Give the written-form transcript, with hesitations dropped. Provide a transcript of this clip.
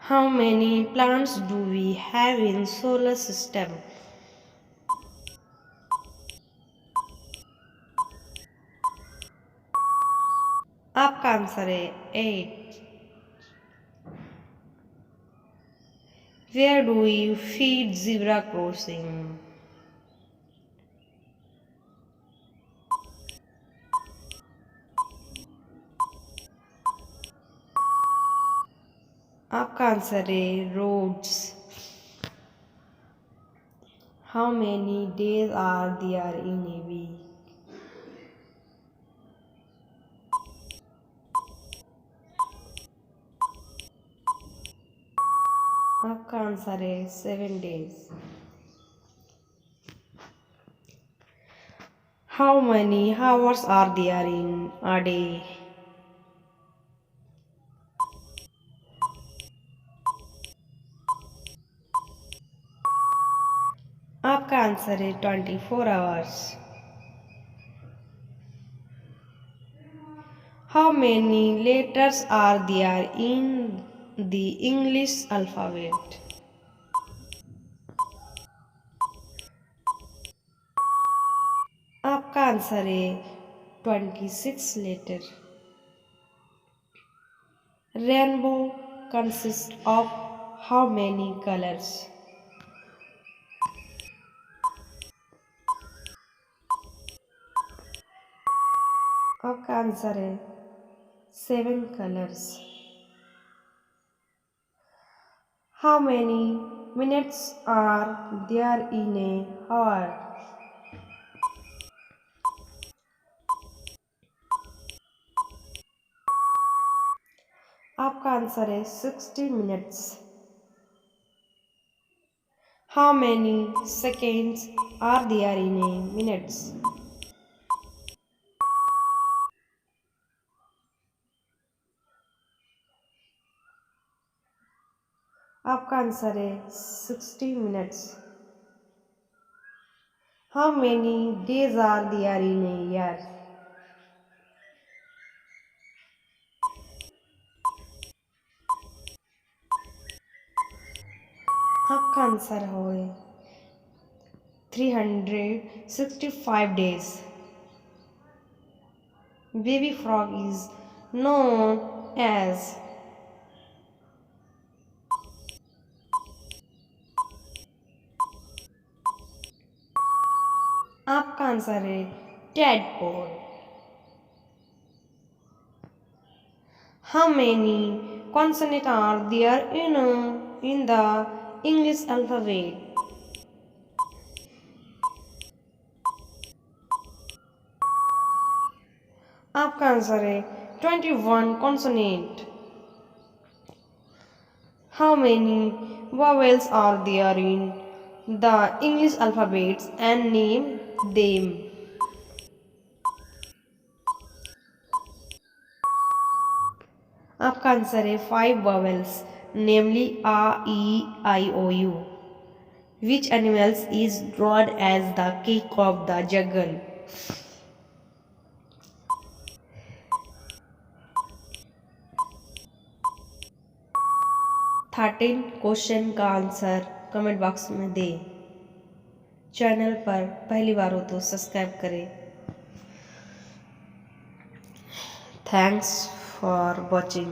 How many planets do we have in solar system? आपका answer है 8. Where do you feed zebra crossing? आपका answer है roads. How many days are there in a week? आपका answer है 7 days. How many hours are there in a day? आपका answer है 24 hours. How many letters are there in the English alphabet? आपका answer है 26 letter. Rainbow consists of how many colors? आपका answer है 7 colors. How many minutes are there in a hour? आपका answer है 60 minutes. How many seconds are there in a minute? आपका answer है 60 minutes. How many days are there in a year? आपका answer है 365 days. Baby frog is known as. आपका answer है tadpole. How many consonants are there in the English alphabet? आपका answer है 21 consonant. How many vowels are there in the English alphabets and name them? आपका answer है 5 vowels, namely a, e, I, o, u. Which animals is drawn as the king of the jungle? 13 question का answer comment box में दें. Channel पर पहली बार हो तो subscribe करें. Thanks for watching.